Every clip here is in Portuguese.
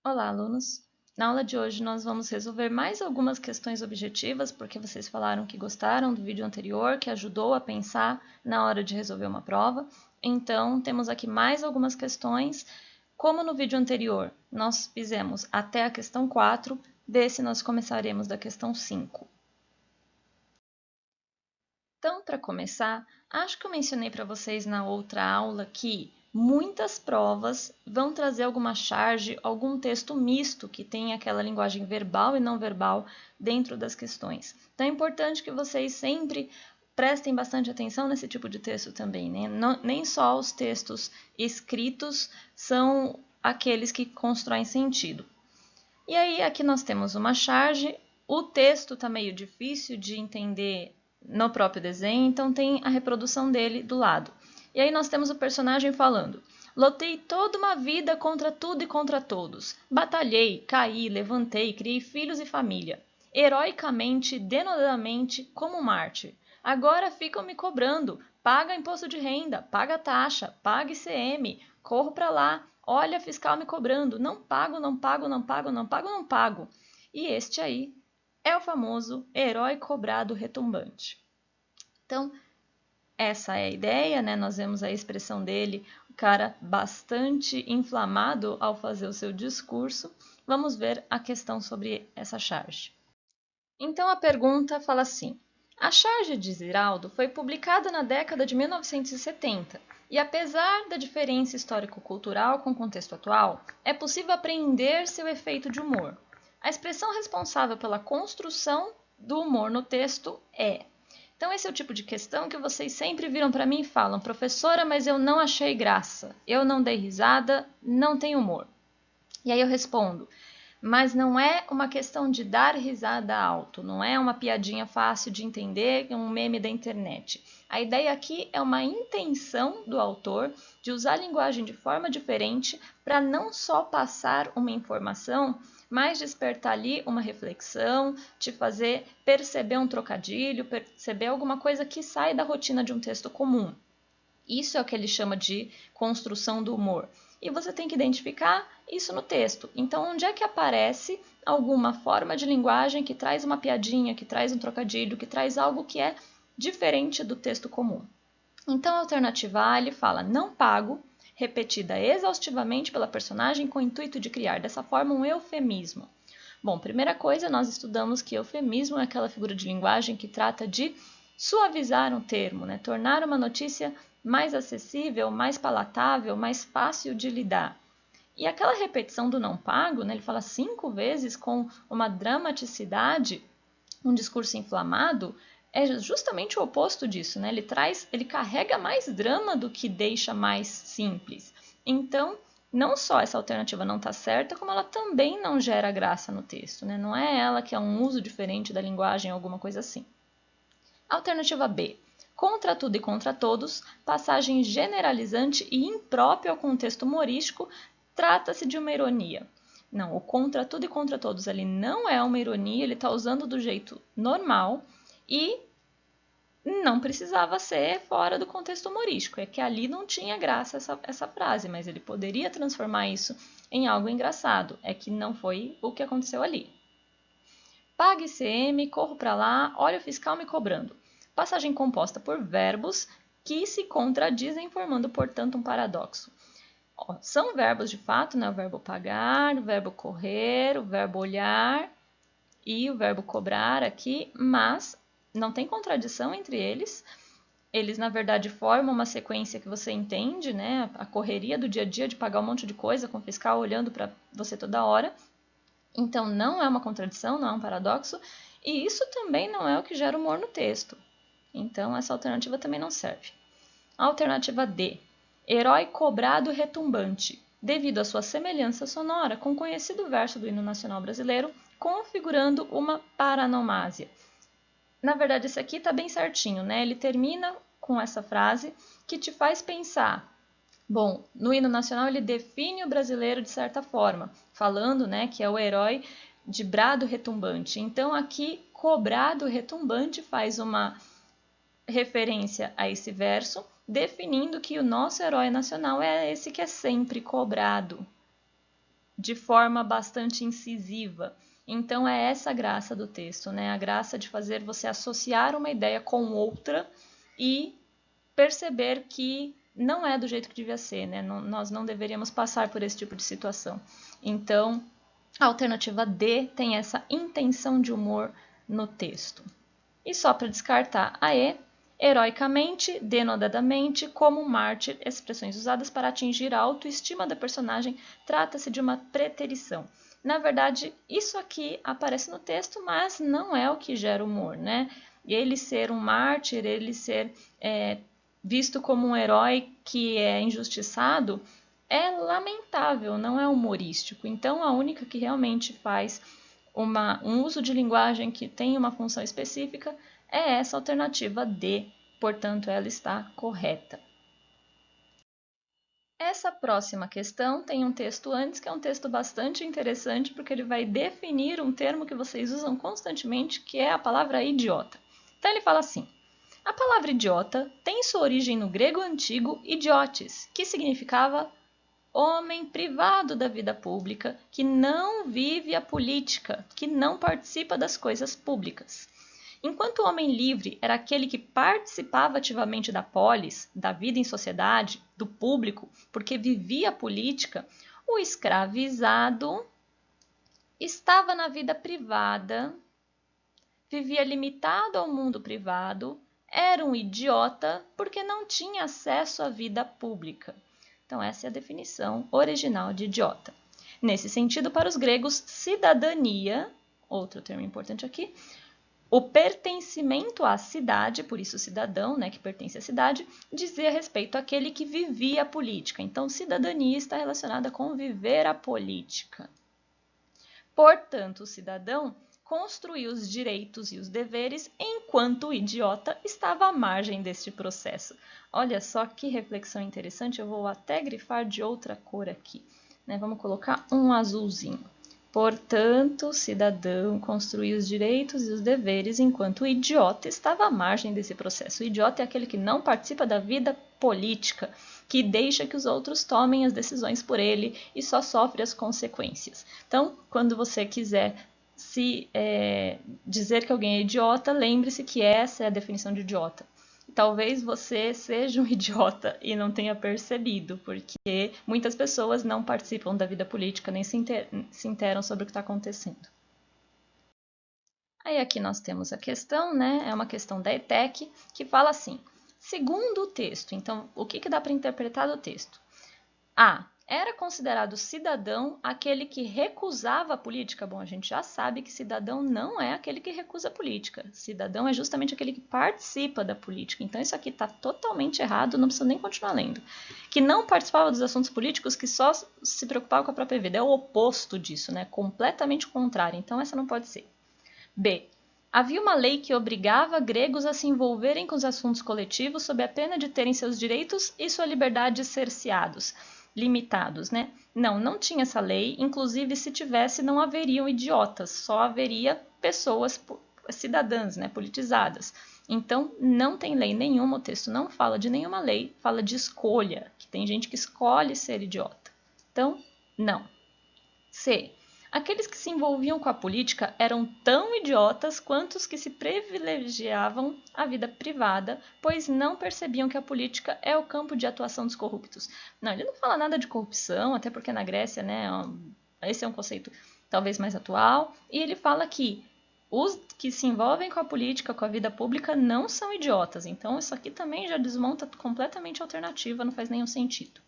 Olá, alunos! Na aula de hoje nós vamos resolver mais algumas questões objetivas, porque vocês falaram que gostaram do vídeo anterior, que ajudou a pensar na hora de resolver uma prova. Então, temos aqui mais algumas questões. Como no vídeo anterior nós fizemos até a questão 4, desse nós começaremos da questão 5. Então, para começar, acho que eu mencionei para vocês na outra aula que muitas provas vão trazer alguma charge, algum texto misto que tenha aquela linguagem verbal e não verbal dentro das questões. Então, é importante que vocês sempre prestem bastante atenção nesse tipo de texto também, né? Nem só os textos escritos são aqueles que constroem sentido. E aí, aqui nós temos uma charge, o texto está meio difícil de entender no próprio desenho, então tem a reprodução dele do lado. E aí nós temos o personagem falando: lutei toda uma vida contra tudo e contra todos. Batalhei, caí, levantei, criei filhos e família. Heroicamente, denodadamente, como um mártir. Agora ficam me cobrando. Paga imposto de renda, paga taxa, paga ICM, corro para lá, olha a fiscal me cobrando. Não pago, não pago, não pago, não pago, não pago. E este aí é o famoso herói cobrado retumbante. Então, essa é a ideia, né? Nós vemos a expressão dele, o cara bastante inflamado ao fazer o seu discurso. Vamos ver a questão sobre essa charge. Então, a pergunta fala assim: a charge de Ziraldo foi publicada na década de 1970 e, apesar da diferença histórico-cultural com o contexto atual, é possível apreender seu efeito de humor. A expressão responsável pela construção do humor no texto é. Então, esse é o tipo de questão que vocês sempre viram para mim e falam: professora, mas eu não achei graça, eu não dei risada, não tem humor. E aí eu respondo: mas não é uma questão de dar risada alto, não é uma piadinha fácil de entender, um meme da internet. A ideia aqui é uma intenção do autor de usar a linguagem de forma diferente para não só passar uma informação, mas despertar ali uma reflexão, te fazer perceber um trocadilho, perceber alguma coisa que sai da rotina de um texto comum. Isso é o que ele chama de construção do humor. E você tem que identificar isso no texto. Então, onde é que aparece alguma forma de linguagem que traz uma piadinha, que traz um trocadilho, que traz algo que é diferente do texto comum? Então, a alternativa A, ele fala não pago, repetida exaustivamente pela personagem com o intuito de criar dessa forma um eufemismo. Bom, primeira coisa, nós estudamos que eufemismo é aquela figura de linguagem que trata de suavizar um termo, né? Tornar uma notícia mais acessível, mais palatável, mais fácil de lidar. E aquela repetição do não pago, né? Ele fala 5 vezes com uma dramaticidade, um discurso inflamado, é justamente o oposto disso, né? Ele carrega mais drama do que deixa mais simples. Então, não só essa alternativa não está certa, como ela também não gera graça no texto, né? Não é ela que é um uso diferente da linguagem, alguma coisa assim. Alternativa B. Contra tudo e contra todos, passagem generalizante e imprópria ao contexto humorístico, trata-se de uma ironia. Não, o contra tudo e contra todos ali não é uma ironia, ele está usando do jeito normal e não precisava ser fora do contexto humorístico. É que ali não tinha graça essa frase, mas ele poderia transformar isso em algo engraçado. É que não foi o que aconteceu ali. Pague ICM, corro para lá, olha o fiscal me cobrando. Passagem composta por verbos que se contradizem, formando, portanto, um paradoxo. São verbos de fato, né? O verbo pagar, o verbo correr, o verbo olhar e o verbo cobrar aqui, mas não tem contradição entre eles. Eles, na verdade, formam uma sequência que você entende, né? A correria do dia a dia de pagar um monte de coisa com o fiscal olhando para você toda hora. Então, não é uma contradição, não é um paradoxo, e isso também não é o que gera humor no texto. Então, essa alternativa também não serve. Alternativa D. Herói cobrado retumbante, devido à sua semelhança sonora com o conhecido verso do hino nacional brasileiro, configurando uma paranomásia. Na verdade, esse aqui está bem certinho, né? Ele termina com essa frase que te faz pensar. Bom, no hino nacional ele define o brasileiro de certa forma, falando, né, que é o herói de brado retumbante. Então aqui, cobrado retumbante faz uma referência a esse verso, definindo que o nosso herói nacional é esse que é sempre cobrado. de forma bastante incisiva. Então, é essa a graça do texto, né? A graça de fazer você associar uma ideia com outra e perceber que não é do jeito que devia ser, né? Nós não deveríamos passar por esse tipo de situação. Então, a alternativa D tem essa intenção de humor no texto. E só para descartar a E, heroicamente, denodadamente, como mártir, expressões usadas para atingir a autoestima da personagem, trata-se de uma preterição. Na verdade, isso aqui aparece no texto, mas não é o que gera humor, né? Ele ser um mártir, ele ser visto como um herói que é injustiçado, é lamentável, não é humorístico. Então, a única que realmente faz um uso de linguagem que tem uma função específica é essa alternativa D, portanto, ela está correta. Essa próxima questão tem um texto antes, que é um texto bastante interessante, porque ele vai definir um termo que vocês usam constantemente, que é a palavra idiota. Então, ele fala assim: a palavra idiota tem sua origem no grego antigo idiotes, que significava homem privado da vida pública, que não vive a política, que não participa das coisas públicas. Enquanto o homem livre era aquele que participava ativamente da polis, da vida em sociedade, do público, porque vivia a política, o escravizado estava na vida privada, vivia limitado ao mundo privado, era um idiota porque não tinha acesso à vida pública. Então, essa é a definição original de idiota. Nesse sentido, para os gregos, cidadania, outro termo importante aqui, o pertencimento à cidade, por isso cidadão, né, que pertence à cidade, dizia respeito àquele que vivia a política. Então, cidadania está relacionada com viver a política. Portanto, o cidadão construiu os direitos e os deveres enquanto o idiota estava à margem deste processo. Olha só que reflexão interessante, eu vou até grifar de outra cor aqui, né? Vamos colocar um azulzinho. Portanto, o cidadão construiu os direitos e os deveres enquanto o idiota estava à margem desse processo. O idiota é aquele que não participa da vida política, que deixa que os outros tomem as decisões por ele e só sofre as consequências. Então, quando você quiser dizer que alguém é idiota, lembre-se que essa é a definição de idiota. Talvez você seja um idiota e não tenha percebido, porque muitas pessoas não participam da vida política nem se interam sobre o que está acontecendo. Aí aqui nós temos a questão, né? É uma questão da ETEC, que fala assim: segundo o texto, então o que dá para interpretar do texto? A. Era considerado cidadão aquele que recusava a política? Bom, a gente já sabe que cidadão não é aquele que recusa a política. Cidadão é justamente aquele que participa da política. Então, isso aqui está totalmente errado, não precisa nem continuar lendo. Que não participava dos assuntos políticos, que só se preocupava com a própria vida. É o oposto disso, né? Completamente contrário. Então, essa não pode ser. B. Havia uma lei que obrigava gregos a se envolverem com os assuntos coletivos sob a pena de terem seus direitos e sua liberdade cerceados. Limitados, né? Não tinha essa lei, inclusive se tivesse não haveriam idiotas, só haveria pessoas cidadãs, né, politizadas. Então, não tem lei nenhuma, o texto não fala de nenhuma lei, fala de escolha, que tem gente que escolhe ser idiota. Então, não. C. Aqueles que se envolviam com a política eram tão idiotas quanto os que se privilegiavam a vida privada, pois não percebiam que a política é o campo de atuação dos corruptos. Não, ele não fala nada de corrupção, até porque na Grécia, né, esse é um conceito talvez mais atual, e ele fala que os que se envolvem com a política, com a vida pública, não são idiotas. Então, isso aqui também já desmonta completamente a alternativa, não faz nenhum sentido.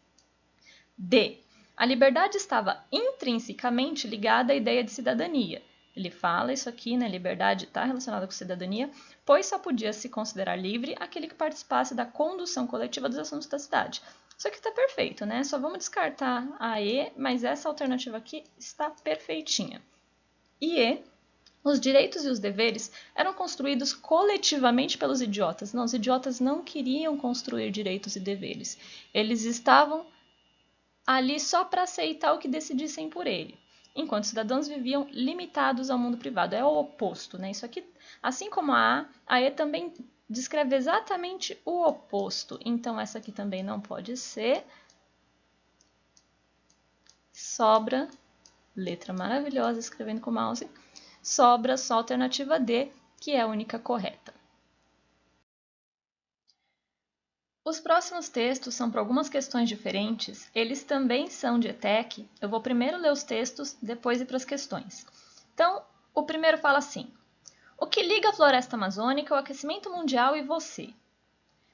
D. A liberdade estava intrinsecamente ligada à ideia de cidadania. Ele fala isso aqui, né? Liberdade está relacionada com cidadania, pois só podia se considerar livre aquele que participasse da condução coletiva dos assuntos da cidade. Isso aqui está perfeito, né? Só vamos descartar a E, mas essa alternativa aqui está perfeitinha. E E, os direitos e os deveres eram construídos coletivamente pelos idiotas. Não, os idiotas não queriam construir direitos e deveres. Eles estavam ali só para aceitar o que decidissem por ele, enquanto os cidadãos viviam limitados ao mundo privado. É o oposto, né? Isso aqui, assim como a E também descreve exatamente o oposto. Então, essa aqui também não pode ser. Sobra letra maravilhosa escrevendo com o mouse, sobra só a alternativa D, que é a única correta. Os próximos textos são para algumas questões diferentes, eles também são de ETEC. Eu vou primeiro ler os textos, depois ir para as questões. Então, o primeiro fala assim: o que liga a floresta amazônica ao aquecimento mundial e você?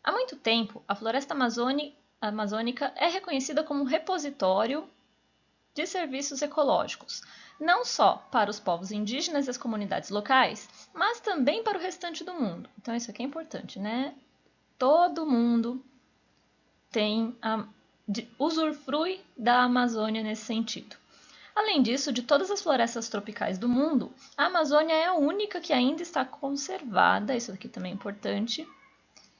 Há muito tempo, a floresta amazônica é reconhecida como um repositório de serviços ecológicos, não só para os povos indígenas e as comunidades locais, mas também para o restante do mundo. Então, isso aqui é importante, né? Todo mundo usufrui da Amazônia nesse sentido. Além disso, de todas as florestas tropicais do mundo, a Amazônia é a única que ainda está conservada, isso aqui também é importante,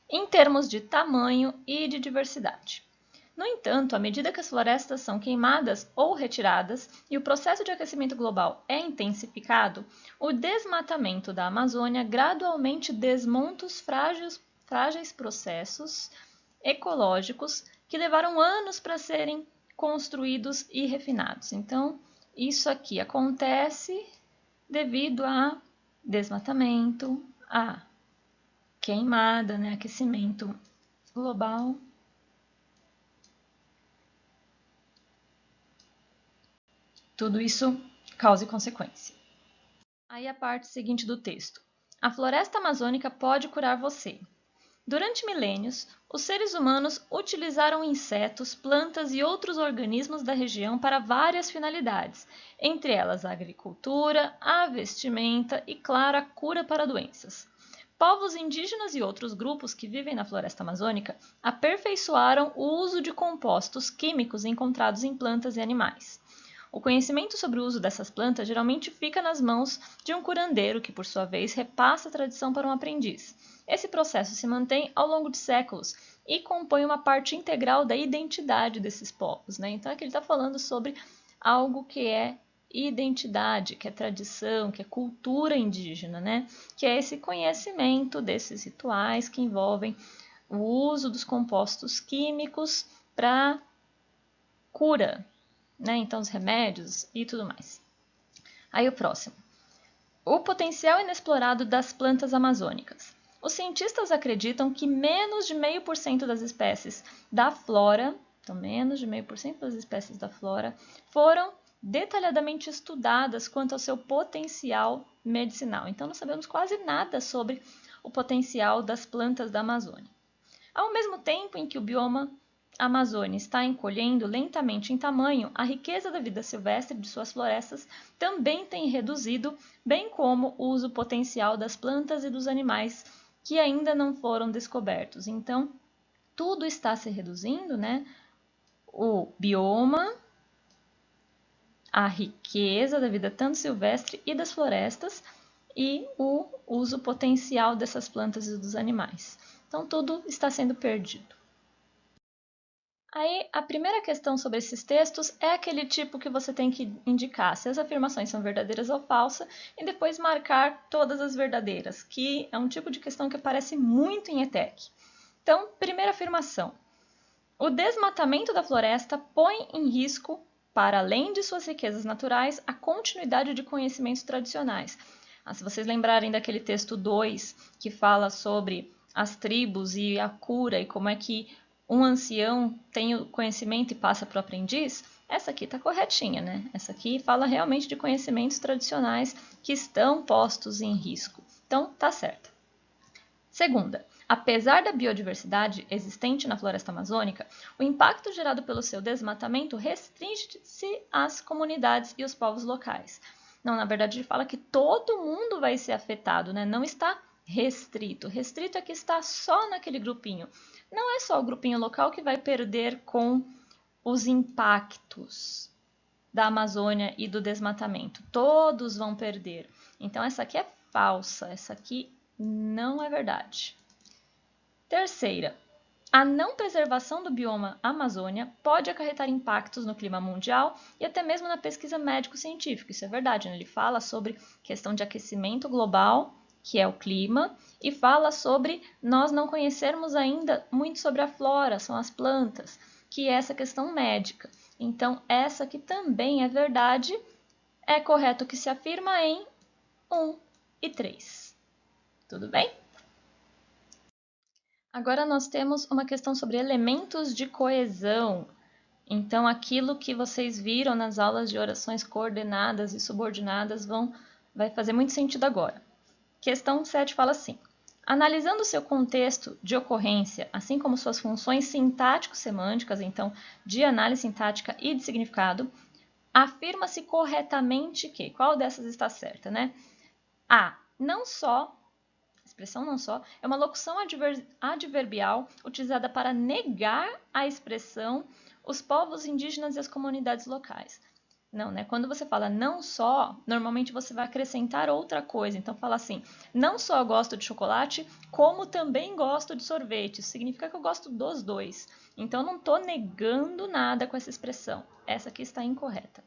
em termos de tamanho e de diversidade. No entanto, à medida que as florestas são queimadas ou retiradas e o processo de aquecimento global é intensificado, o desmatamento da Amazônia gradualmente desmonta os frágeis processos ecológicos que levaram anos para serem construídos e refinados. Então, isso aqui acontece devido a desmatamento, a queimada, né, aquecimento global. Tudo isso causa e consequência. Aí a parte seguinte do texto. A floresta amazônica pode curar você. Durante milênios, os seres humanos utilizaram insetos, plantas e outros organismos da região para várias finalidades, entre elas a agricultura, a vestimenta e, claro, a cura para doenças. Povos indígenas e outros grupos que vivem na floresta amazônica aperfeiçoaram o uso de compostos químicos encontrados em plantas e animais. O conhecimento sobre o uso dessas plantas geralmente fica nas mãos de um curandeiro, que, por sua vez, repassa a tradição para um aprendiz. Esse processo se mantém ao longo de séculos e compõe uma parte integral da identidade desses povos, né? Então, aqui ele está falando sobre algo que é identidade, que é tradição, que é cultura indígena, né? Que é esse conhecimento desses rituais que envolvem o uso dos compostos químicos para cura, né? Então, os remédios e tudo mais. Aí o próximo. O potencial inexplorado das plantas amazônicas. Os cientistas acreditam que menos de 0,5% das espécies da flora, então menos de 0,5% das espécies da flora, foram detalhadamente estudadas quanto ao seu potencial medicinal. Então, não sabemos quase nada sobre o potencial das plantas da Amazônia. Ao mesmo tempo em que o bioma Amazônia está encolhendo lentamente em tamanho, a riqueza da vida silvestre de suas florestas também tem reduzido, bem como o uso potencial das plantas e dos animais que ainda não foram descobertos. Então, tudo está se reduzindo, né? O bioma, a riqueza da vida tanto silvestre e das florestas e o uso potencial dessas plantas e dos animais. Então, tudo está sendo perdido. Aí, a primeira questão sobre esses textos é aquele tipo que você tem que indicar se as afirmações são verdadeiras ou falsas e depois marcar todas as verdadeiras, que é um tipo de questão que aparece muito em ETEC. Então, primeira afirmação. O desmatamento da floresta põe em risco, para além de suas riquezas naturais, a continuidade de conhecimentos tradicionais. Se vocês lembrarem daquele texto 2, que fala sobre as tribos e a cura e como é que um ancião tem o conhecimento e passa para o aprendiz, essa aqui está corretinha, né? Essa aqui fala realmente de conhecimentos tradicionais que estão postos em risco. Então, tá certo. Segunda, apesar da biodiversidade existente na floresta amazônica, o impacto gerado pelo seu desmatamento restringe-se às comunidades e os povos locais. Não, na verdade, ele fala que todo mundo vai ser afetado, né? Não está restrito. Restrito é que está só naquele grupinho. Não é só o grupinho local que vai perder com os impactos da Amazônia e do desmatamento. Todos vão perder. Então, essa aqui é falsa. Essa aqui não é verdade. Terceira, a não preservação do bioma Amazônia pode acarretar impactos no clima mundial e até mesmo na pesquisa médico-científica. Isso é verdade, né? Ele fala sobre questão de aquecimento global, que é o clima, e fala sobre nós não conhecermos ainda muito sobre a flora, são as plantas, que é essa questão médica. Então, essa aqui também é verdade é correto que se afirma em 1 e 3. Tudo bem? Agora nós temos uma questão sobre elementos de coesão. Então, aquilo que vocês viram nas aulas de orações coordenadas e subordinadas vai fazer muito sentido agora. Questão 7 fala assim: analisando seu contexto de ocorrência, assim como suas funções sintático-semânticas, então, de análise sintática e de significado, afirma-se corretamente que, qual dessas está certa, né? A, não só, expressão não só, é uma locução adverbial utilizada para negar a expressão os povos indígenas e as comunidades locais. Não, né? Quando você fala não só, normalmente você vai acrescentar outra coisa. Então, fala assim, não só gosto de chocolate, como também gosto de sorvete. Isso significa que eu gosto dos dois. Então, eu não estou negando nada com essa expressão. Essa aqui está incorreta.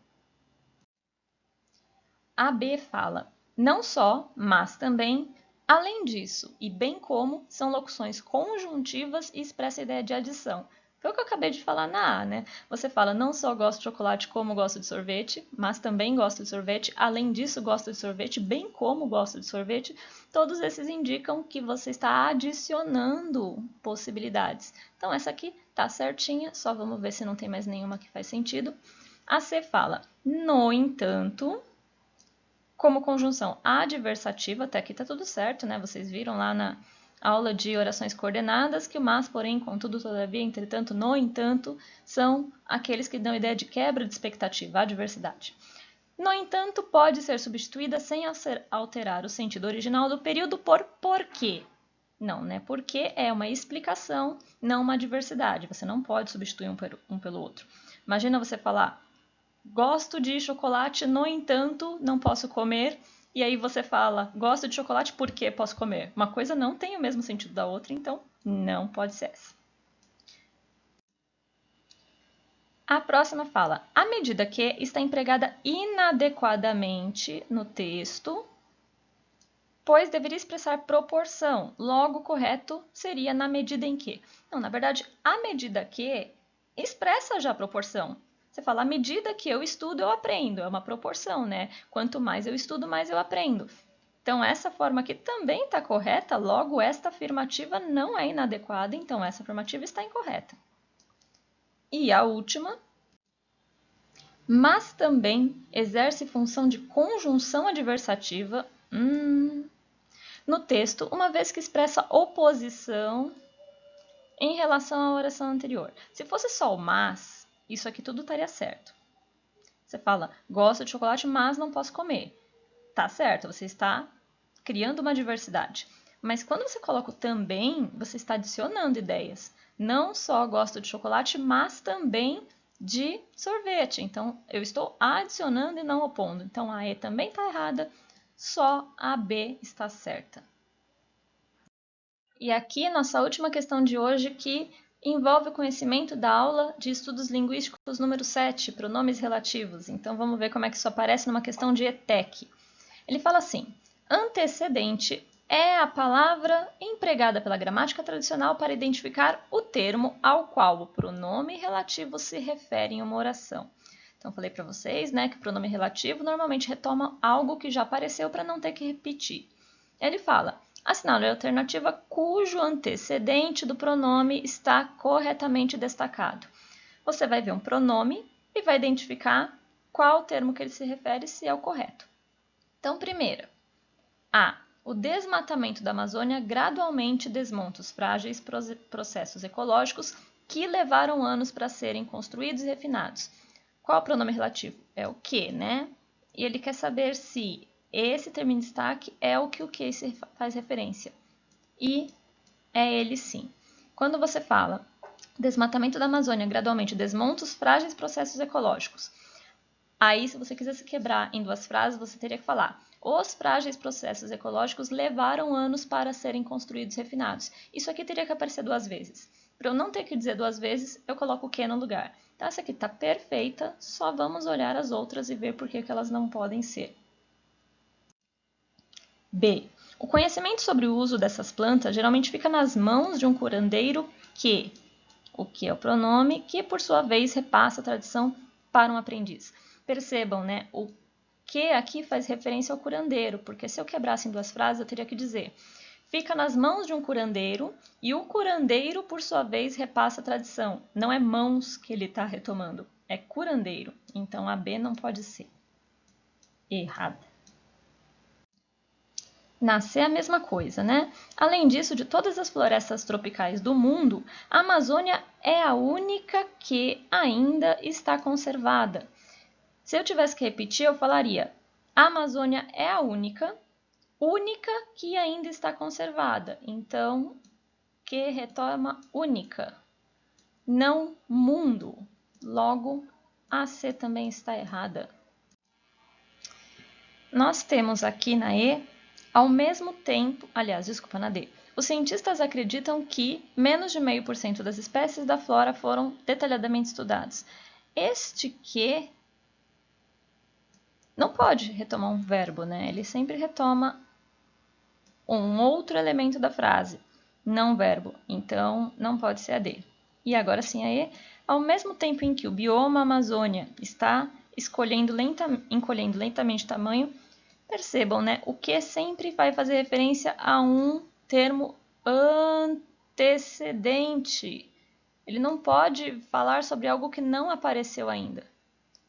A B fala, não só, mas também, além disso e bem como, são locuções conjuntivas e expressa a ideia de adição. Foi o que eu acabei de falar na A, né? Você fala, não só gosto de chocolate como gosto de sorvete, mas também gosto de sorvete, além disso gosto de sorvete, bem como gosto de sorvete. Todos esses indicam que você está adicionando possibilidades. Então, essa aqui tá certinha, só vamos ver se não tem mais nenhuma que faz sentido. A C fala, no entanto, como conjunção adversativa, até aqui tá tudo certo, né? Vocês viram lá na aula de orações coordenadas que o mas, porém, contudo, todavia, entretanto, no entanto, são aqueles que dão ideia de quebra de expectativa, adversidade. No entanto, pode ser substituída sem alterar o sentido original do período por porquê. Não, né? Porque é uma explicação, não uma adversidade. Você não pode substituir um pelo outro. Imagina você falar, gosto de chocolate, no entanto, não posso comer. E aí você fala, gosto de chocolate porque posso comer. Uma coisa não tem o mesmo sentido da outra, então não pode ser essa. A próxima fala, a medida que está empregada inadequadamente no texto, pois deveria expressar proporção. Logo, correto seria na medida em que. Não, na verdade, a medida que expressa já a proporção. Você fala, à medida que eu estudo, eu aprendo. É uma proporção, né? Quanto mais eu estudo, mais eu aprendo. Então, essa forma aqui também está correta, logo, esta afirmativa não é inadequada, então essa afirmativa está incorreta. E a última, mas também exerce função de conjunção adversativa no texto, uma vez que expressa oposição em relação à oração anterior. Se fosse só o mas, isso aqui tudo estaria certo. Você fala, gosto de chocolate, mas não posso comer. Tá certo, você está criando uma diversidade. Mas quando você coloca o também, você está adicionando ideias. Não só gosto de chocolate, mas também de sorvete. Então, eu estou adicionando e não opondo. Então, a E também está errada, só a B está certa. E aqui, nossa última questão de hoje, que envolve o conhecimento da aula de estudos linguísticos número 7, pronomes relativos. Então, vamos ver como é que isso aparece numa questão de ETEC. Ele fala assim, antecedente é a palavra empregada pela gramática tradicional para identificar o termo ao qual o pronome relativo se refere em uma oração. Então, falei para vocês, né, que o pronome relativo normalmente retoma algo que já apareceu para não ter que repetir. Ele fala, assinale a alternativa cujo antecedente do pronome está corretamente destacado. Você vai ver um pronome e vai identificar qual termo que ele se refere, se é o correto. Então, primeira, A. O desmatamento da Amazônia gradualmente desmonta os frágeis processos ecológicos que levaram anos para serem construídos e refinados. Qual o pronome relativo? É o que, né? E ele quer saber se esse termo em destaque é o que se faz referência. E é ele sim. Quando você fala desmatamento da Amazônia gradualmente desmonta os frágeis processos ecológicos. Aí, se você quisesse quebrar em duas frases, você teria que falar os frágeis processos ecológicos levaram anos para serem construídos e refinados. Isso aqui teria que aparecer duas vezes. Para eu não ter que dizer duas vezes, eu coloco o que no lugar. Então, essa aqui está perfeita, só vamos olhar as outras e ver por que elas não podem ser. B. O conhecimento sobre o uso dessas plantas geralmente fica nas mãos de um curandeiro que, o que é o pronome, que por sua vez repassa a tradição para um aprendiz. Percebam, né? O que aqui faz referência ao curandeiro, porque se eu quebrasse em duas frases, eu teria que dizer: fica nas mãos de um curandeiro e o curandeiro, por sua vez, repassa a tradição. Não é mãos que ele está retomando, é curandeiro. Então a B não pode ser. Errada. Na C é a mesma coisa, né? Além disso, de todas as florestas tropicais do mundo, a Amazônia é a única que ainda está conservada. Se eu tivesse que repetir, eu falaria: a Amazônia é a única que ainda está conservada. Então, que retoma única, não mundo. Logo, a C também está errada. Nós temos aqui na E, ao mesmo tempo, na D. Os cientistas acreditam que menos de 0,5% das espécies da flora foram detalhadamente estudados. Este que não pode retomar um verbo, né? Ele sempre retoma um outro elemento da frase, não verbo. Então, não pode ser a D. E agora sim a E. Ao mesmo tempo em que o bioma Amazônia está encolhendo lentamente tamanho, percebam, né? O que sempre vai fazer referência a um termo antecedente. Ele não pode falar sobre algo que não apareceu ainda.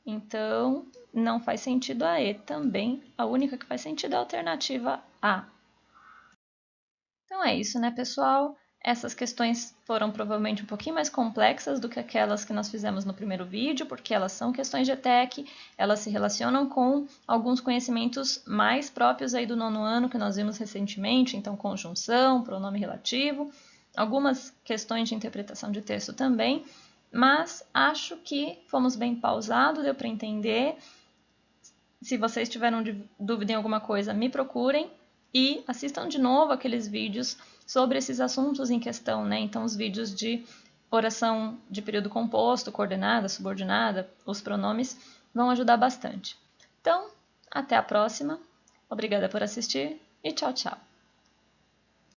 Então, não faz sentido a E também. A única que faz sentido é a alternativa A. Então é isso, né, pessoal? Essas questões foram provavelmente um pouquinho mais complexas do que aquelas que nós fizemos no primeiro vídeo, porque elas são questões de ETEC, elas se relacionam com alguns conhecimentos mais próprios aí do nono ano que nós vimos recentemente, então conjunção, pronome relativo, algumas questões de interpretação de texto também, mas acho que fomos bem pausados, deu para entender. Se vocês tiveram dúvida em alguma coisa, me procurem. E assistam de novo aqueles vídeos sobre esses assuntos em questão, né? Então, os vídeos de oração de período composto, coordenada, subordinada, os pronomes vão ajudar bastante. Então, até a próxima. Obrigada por assistir e tchau, tchau.